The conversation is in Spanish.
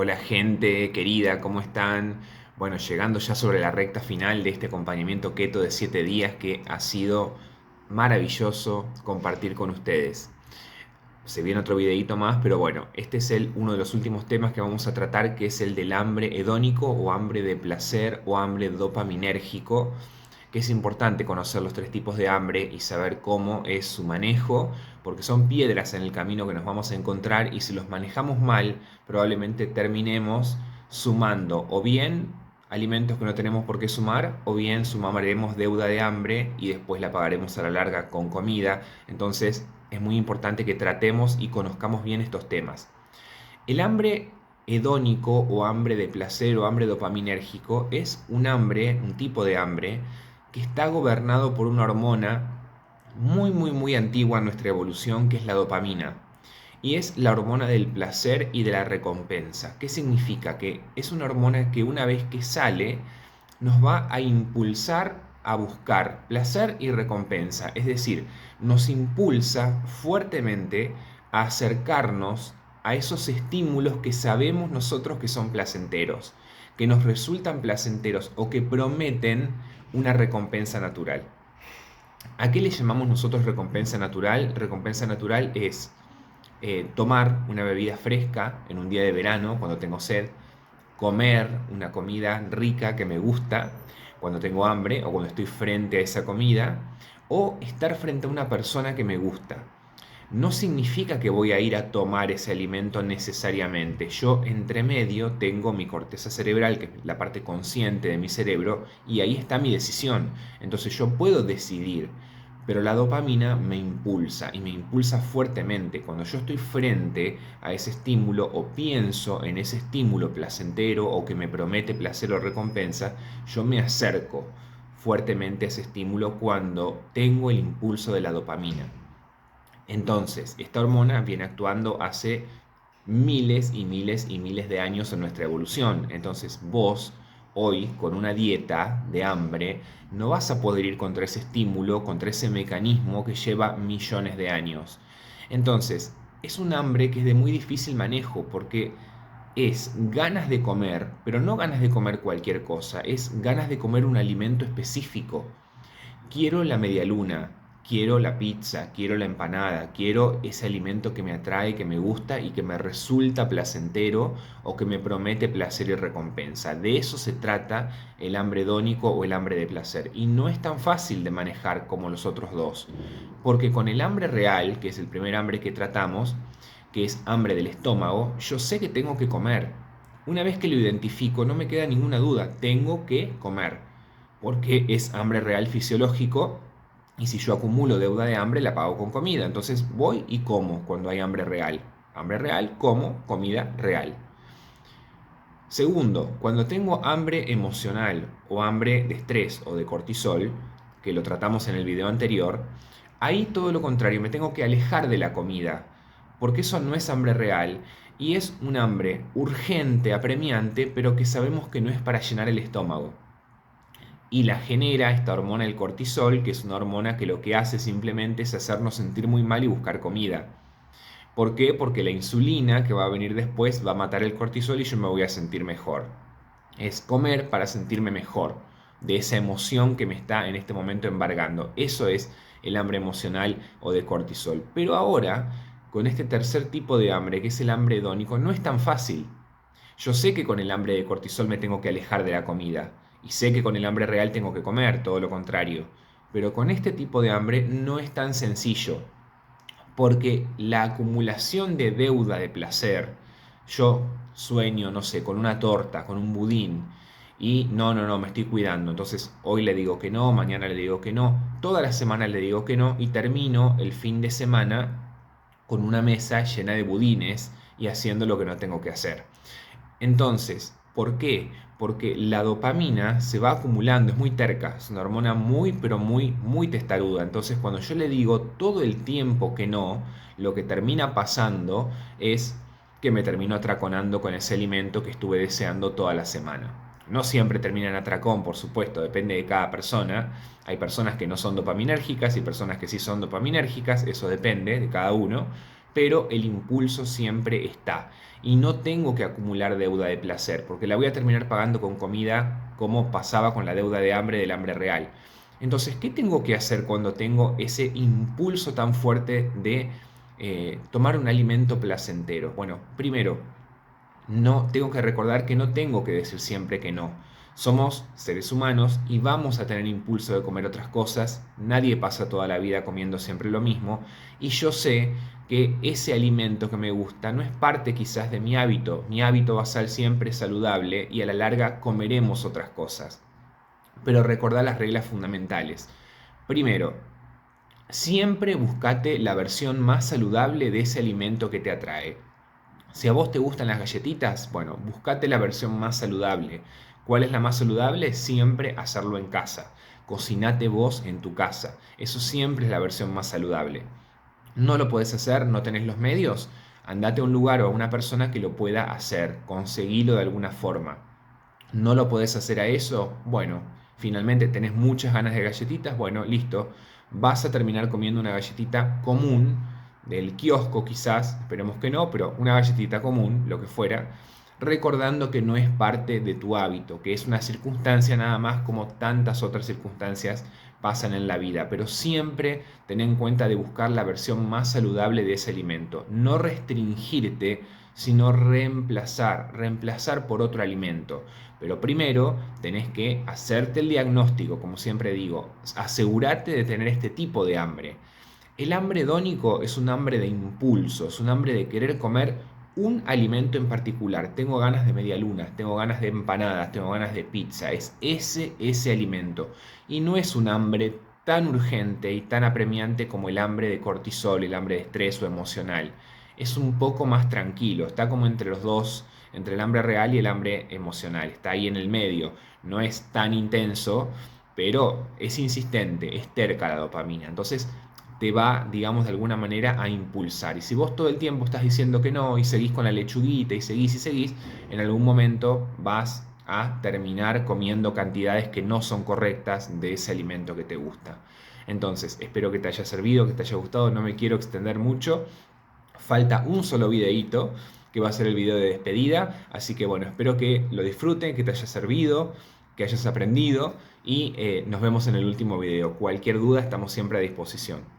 Hola gente querida, ¿cómo están? Bueno, llegando ya sobre la recta final de este acompañamiento keto de 7 días que ha sido maravilloso compartir con ustedes. Se viene otro videito más, pero bueno, este es uno de los últimos temas que vamos a tratar, que es el del hambre hedónico o hambre de placer o hambre dopaminérgico, que es importante conocer los tres tipos de hambre y saber cómo es su manejo, porque son piedras en el camino que nos vamos a encontrar y si los manejamos mal, probablemente terminemos sumando o bien alimentos que no tenemos por qué sumar, o bien sumaremos deuda de hambre y después la pagaremos a la larga con comida. Entonces es muy importante que tratemos y conozcamos bien estos temas. El hambre hedónico o hambre de placer o hambre dopaminérgico es un hambre, un tipo de hambre que está gobernado por una hormona muy antigua en nuestra evolución, que es la dopamina. Y es la hormona del placer y de la recompensa. ¿Qué significa? Que es una hormona que una vez que sale nos va a impulsar a buscar placer y recompensa. Es decir, nos impulsa fuertemente a acercarnos a esos estímulos que sabemos nosotros que son placenteros, que nos resultan placenteros o que prometen una recompensa natural. ¿A qué le llamamos nosotros recompensa natural? Recompensa natural es tomar una bebida fresca en un día de verano cuando tengo sed, comer una comida rica que me gusta cuando tengo hambre o cuando estoy frente a esa comida, o estar frente a una persona que me gusta. No significa que voy a ir a tomar ese alimento necesariamente. Yo entre medio tengo mi corteza cerebral, que es la parte consciente de mi cerebro, y ahí está mi decisión. Entonces yo puedo decidir, pero la dopamina me impulsa y me impulsa fuertemente. Cuando yo estoy frente a ese estímulo o pienso en ese estímulo placentero o que me promete placer o recompensa, yo me acerco fuertemente a ese estímulo cuando tengo el impulso de la dopamina. Entonces, esta hormona viene actuando hace miles y miles y miles de años en nuestra evolución. Entonces, vos hoy, con una dieta de hambre, no vas a poder ir contra ese estímulo, contra ese mecanismo que lleva millones de años. Entonces, es un hambre que es de muy difícil manejo porque es ganas de comer, pero no ganas de comer cualquier cosa, es ganas de comer un alimento específico. Quiero la medialuna, quiero la pizza, quiero la empanada, quiero ese alimento que me atrae, que me gusta y que me resulta placentero o que me promete placer y recompensa. De eso se trata el hambre hedónico o el hambre de placer. Y no es tan fácil de manejar como los otros dos, porque con el hambre real, que es el primer hambre que tratamos, que es hambre del estómago, yo sé que tengo que comer. Una vez que lo identifico, no me queda ninguna duda, tengo que comer porque es hambre real fisiológico y si yo acumulo deuda de hambre la pago con comida. Entonces voy y como cuando hay hambre real. Hambre real, como comida real. Segundo, cuando tengo hambre emocional o hambre de estrés o de cortisol, que lo tratamos en el video anterior, ahí todo lo contrario, me tengo que alejar de la comida, porque eso no es hambre real y es un hambre urgente, apremiante, pero que sabemos que no es para llenar el estómago y la genera esta hormona, el cortisol, que es una hormona que lo que hace simplemente es hacernos sentir muy mal y buscar comida. ¿Por qué? Porque la insulina que va a venir después va a matar el cortisol y yo me voy a sentir mejor. Es comer para sentirme mejor de esa emoción que me está en este momento embargando. Eso es el hambre emocional o de cortisol. Pero ahora, con este tercer tipo de hambre, que es el hambre hedónico, no es tan fácil. Yo sé que con el hambre de cortisol me tengo que alejar de la comida y sé que con el hambre real tengo que comer, todo lo contrario. Pero con este tipo de hambre no es tan sencillo, porque la acumulación de deuda de placer, yo sueño, no sé, con una torta, con un budín, y no, me estoy cuidando. Entonces hoy le digo que no, mañana le digo que no, toda la semana le digo que no, y termino el fin de semana con una mesa llena de budines y haciendo lo que no tengo que hacer. Entonces, ¿por qué? Porque la dopamina se va acumulando, es muy terca, es una hormona muy, pero muy testaruda. Entonces, cuando yo le digo todo el tiempo que no, lo que termina pasando es que me termino atraconando con ese alimento que estuve deseando toda la semana. No siempre termina en atracón, por supuesto, depende de cada persona. Hay personas que no son dopaminérgicas y personas que sí son dopaminérgicas, eso depende de cada uno. pero el impulso siempre está. Y no tengo que acumular deuda de placer, porque la voy a terminar pagando con comida como pasaba con la deuda de hambre del hambre real. Entonces, ¿qué tengo que hacer cuando tengo ese impulso tan fuerte de tomar un alimento placentero? Bueno, primero, no tengo que recordar que no tengo que decir siempre que no. Somos seres humanos y vamos a tener impulso de comer otras cosas. Nadie pasa toda la vida comiendo siempre lo mismo. Y yo sé que ese alimento que me gusta no es parte quizás de mi hábito. Mi hábito va a ser siempre saludable y a la larga comeremos otras cosas. Pero recordá las reglas fundamentales. Primero, siempre buscate la versión más saludable de ese alimento que te atrae. Si a vos te gustan las galletitas, bueno, buscate la versión más saludable. ¿Cuál es la más saludable? Siempre hacerlo en casa. Cocinate vos en tu casa. Eso siempre es la versión más saludable. ¿No lo podés hacer? ¿No tenés los medios? Andate a un lugar o a una persona que lo pueda hacer. Conseguilo de alguna forma. ¿No lo podés hacer a eso? Bueno, finalmente tenés muchas ganas de galletitas. Bueno, listo. Vas a terminar comiendo una galletita común del kiosco quizás, esperemos que no, pero una galletita común, lo que fuera, recordando que no es parte de tu hábito, que es una circunstancia nada más como tantas otras circunstancias pasan en la vida, pero siempre ten en cuenta de buscar la versión más saludable de ese alimento, no restringirte, sino reemplazar por otro alimento. Pero primero tenés que hacerte el diagnóstico, como siempre digo, asegúrate de tener este tipo de hambre. El hambre hedónico es un hambre de impulso, es un hambre de querer comer un alimento en particular. Tengo ganas de medialunas, tengo ganas de empanadas, tengo ganas de pizza. Es ese alimento. Y no es un hambre tan urgente y tan apremiante como el hambre de cortisol, el hambre de estrés o emocional. Es un poco más tranquilo, está como entre los dos, entre el hambre real y el hambre emocional. Está ahí en el medio. No es tan intenso, pero es insistente, es terca la dopamina. Entonces, te va, digamos, de alguna manera a impulsar. Y si vos todo el tiempo estás diciendo que no y seguís con la lechuguita y seguís, en algún momento vas a terminar comiendo cantidades que no son correctas de ese alimento que te gusta. Entonces, espero que te haya servido, que te haya gustado, no me quiero extender mucho. Falta un solo videíto que va a ser el video de despedida, así que bueno, espero que lo disfruten, que te haya servido, que hayas aprendido y nos vemos en el último video. Cualquier duda estamos siempre a disposición.